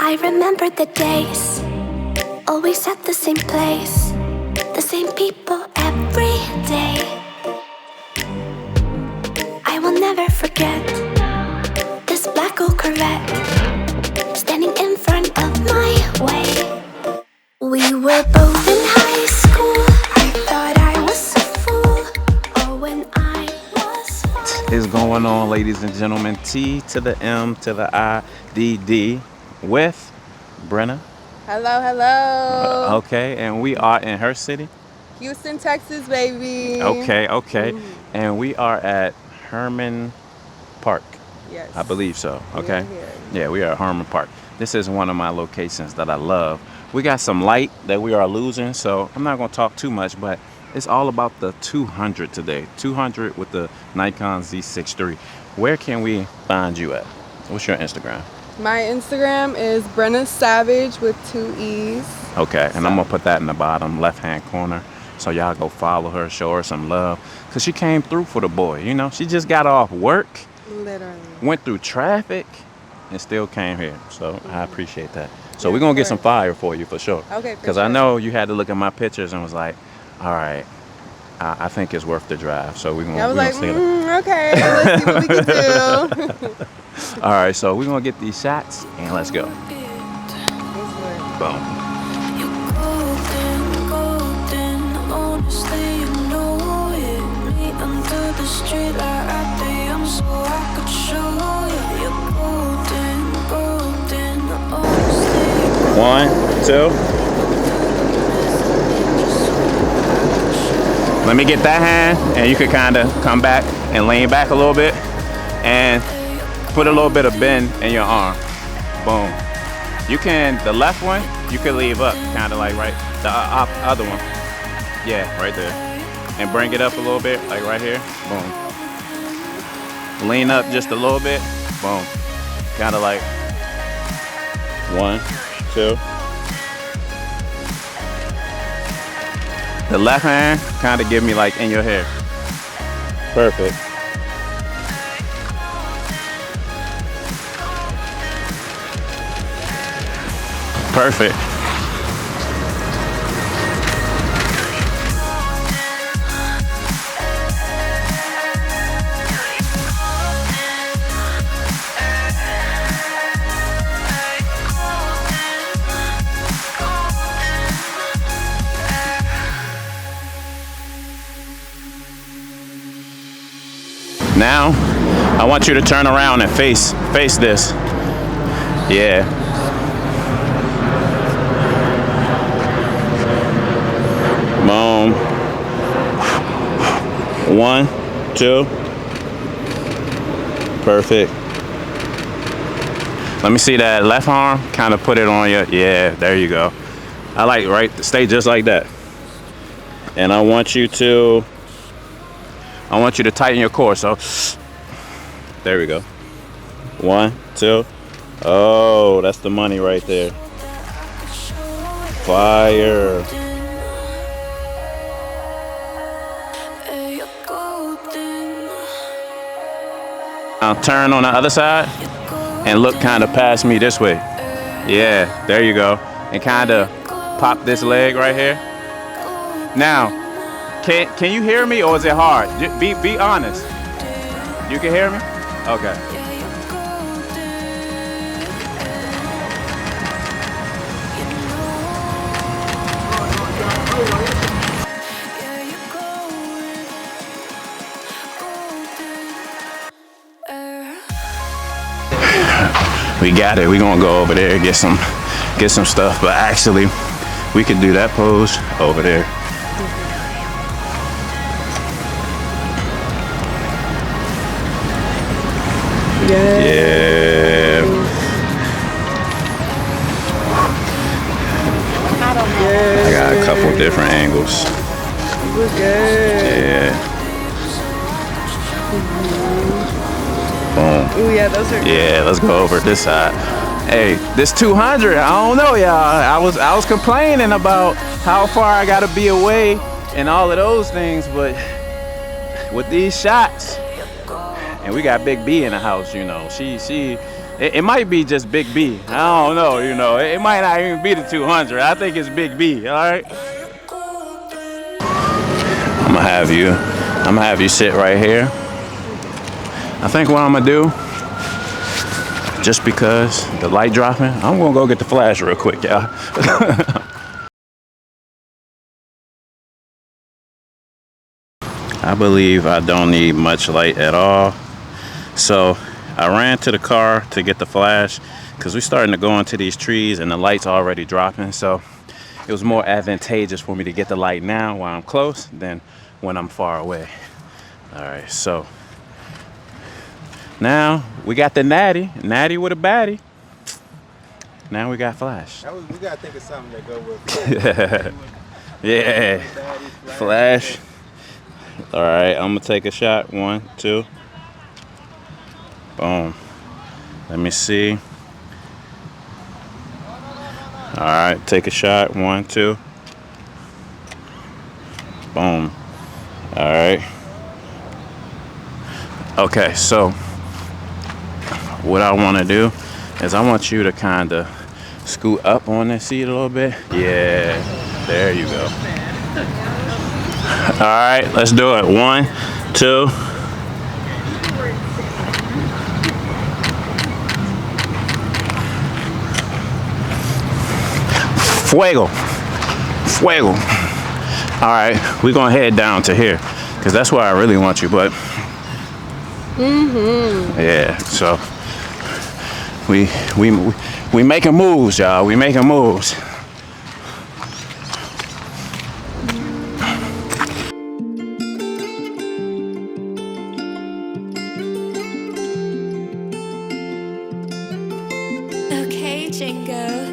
I remember the days, always at the same place, the same people every day. I will never forget this black old Corvette standing in front of my way. We were both in high school. I thought I was a fool. Oh, when I was What is going on, ladies and gentlemen? T to the M to the I D D with Brenna. Hello, hello. Okay, and we are in her city. Houston, Texas, baby. Okay. And we are at Herman Park. Yes. I believe so. Okay. We are here. Yeah, we are at Herman Park. This is one of my locations that I love. We got some light that we are losing, so I'm not going to talk too much, but it's all about the 200 today. 200 with the Nikon Z6III. Where can we find you at? What's your Instagram? My Instagram is Brenna Savage with 2 E's. Okay, and I'm going to put that in the bottom left-hand corner. So y'all go follow her, show her some love. Because she came through for the boy, you know. She just got off work. Literally. Went through traffic and still came here. So I appreciate that. So we're going to get some fire for you for sure. Okay, because I know you had to look at my pictures and was like, all right, I think it's worth the drive. So we're going to see it. Okay, let's see what we can do. All right, so we're going to get these shots and let's go. Boom. One, two. Let me get that hand, and you could kind of come back and lean back a little bit, and put a little bit of bend in your arm. Boom. You can, the left one, you can leave up, kind of like right, the other one. Yeah, right there. And bring it up a little bit, like right here. Boom. Lean up just a little bit. Boom. Kind of like 1, 2. The left hand kind of give me like in your hair. Perfect. Perfect. Now, I want you to turn around and face this. Yeah. Boom. 1, 2. Perfect. Let me see that left arm. Kind of put it on you. Yeah, there you go. I like stay just like that. And I want you to tighten your core. So there we go. 1, 2. Oh, that's the money right there. Fire. Now turn on the other side and look kind of past me this way. Yeah, there you go. And kind of pop this leg right here. Now, can you hear me or is it hard? Be honest. You can hear me? Okay. We got it. We're gonna go over there and get some stuff. But actually, we could do that pose over there. Yeah. I got a couple different angles. We're good. Yeah. Boom. Oh yeah, those are. Yeah, let's go over this side. Hey, this 200, I don't know, y'all. I was complaining about how far I gotta be away and all of those things, but with these shots, and we got Big B in the house, you know. She It might be just Big B. I don't know, you know. It might not even be the 200. I think it's Big B, all right? I'm gonna have you sit right here. I think what I'm gonna do, just because the light dropping, I'm gonna go get the flash real quick, y'all. I believe I don't need much light at all. So I ran to the car to get the flash because we're starting to go into these trees and the light's already dropping. So it was more advantageous for me to get the light now while I'm close than when I'm far away. All right, so now we got the natty with a baddie. Now we got flash. We gotta think of something that go with yeah, flash. All right, I'm gonna take a shot. 1, 2. Boom. Let me see. All right, take a shot. 1, 2. Boom. All right. Okay, so what I want to do is I want you to kind of scoot up on this seat a little bit. Yeah, there you go. All right, let's do it. 1, 2. Fuego. Fuego. All right, we're gonna head down to here because that's where I really want you, but yeah, so we making moves, y'all. We making moves. Okay, Jingo.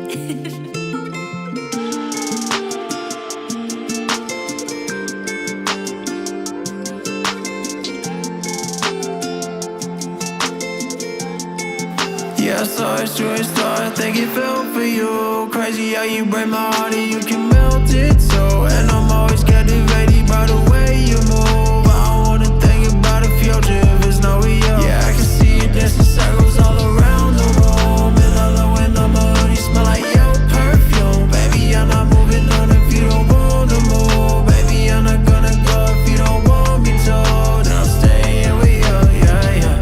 Yeah, I saw it, true star, I think it fell for you. Crazy how you break my heart and you can melt it so. And I'm always captivated by the way you move. I don't wanna think about the future if it's not with you. Yeah, I can see you dancing circles all around the room. And I love when I'm a hoodie, smell like your perfume. Baby, I'm not moving on if you don't want to move. Baby, I'm not gonna go if you don't want me to. Then I'll stay here with you, yeah, yeah.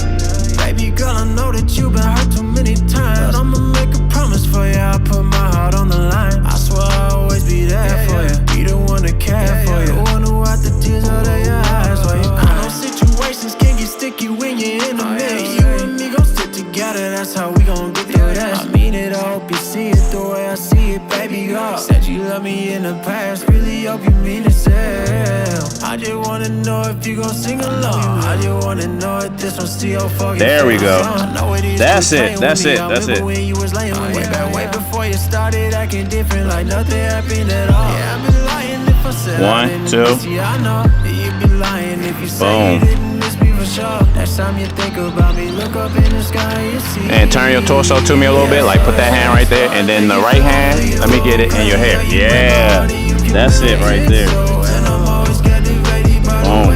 Baby girl, I know that you've been hurt too many times. I'ma make a promise for you, I put my heart on the line. I swear I'll always be there for you. Be the one to care for you. The one who wipe the tears out of your eyes for you. I know situations can get sticky when you're in the mix. You and me gon' stick together, that's how we gon' get through this. I mean it, I hope you see it the way I see it, baby girl. Said you love me in the past, really hope you mean it still. I just wanna know if you gon' sing along. I just wanna know if this one still fucking. There we go. That's it. That's it. That's it. Way before you started acting different, like nothing happened at all. Yeah, I've been lying if I said 1, 2. I know that you'd be lying if you say you didn't miss me for sure. Next time you think about me, look up in the sky, you see. And turn your torso to me a little bit, like put that hand right there, and then the right hand, let me get it in your hair. Yeah, that's it right there. Boom.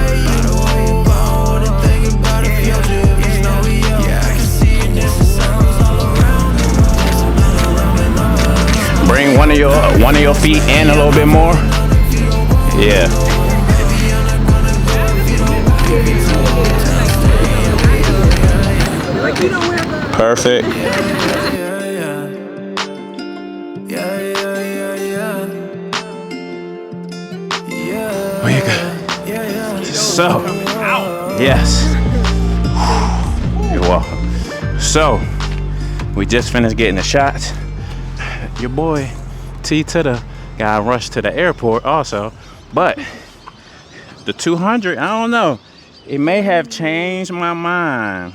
Bring one of your feet in a little bit more. Yeah. Perfect. Oh, you good. So, yes. You're welcome. So, we just finished getting the shots. Your boy T to the got rushed to the airport also, but the 200, I don't know, it may have changed my mind.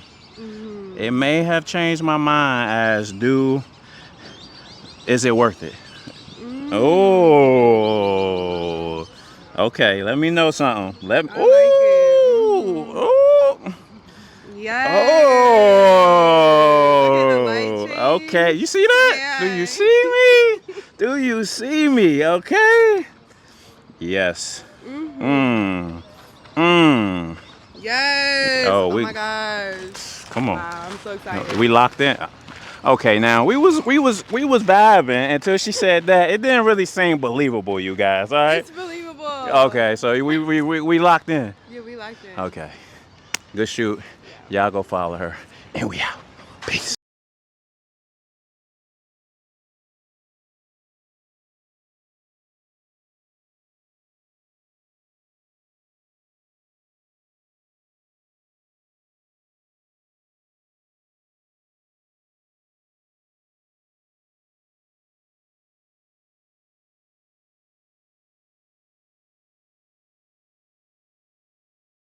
It may have changed my mind as is it worth it? Oh, okay, let me know something. Let me, Yes. Oh, okay, you see that? Yeah. Do you see me? Do you see me? Okay. Yes. Yes. Oh, Oh my gosh. Come on. Wow, I'm so excited. We locked in. Okay, now we was vibing until she said that. It didn't really seem believable, you guys. All right. It's believable. Okay, so we locked in. Yeah, we liked it. Okay. Good shoot. Y'all go follow her, and we out. Peace.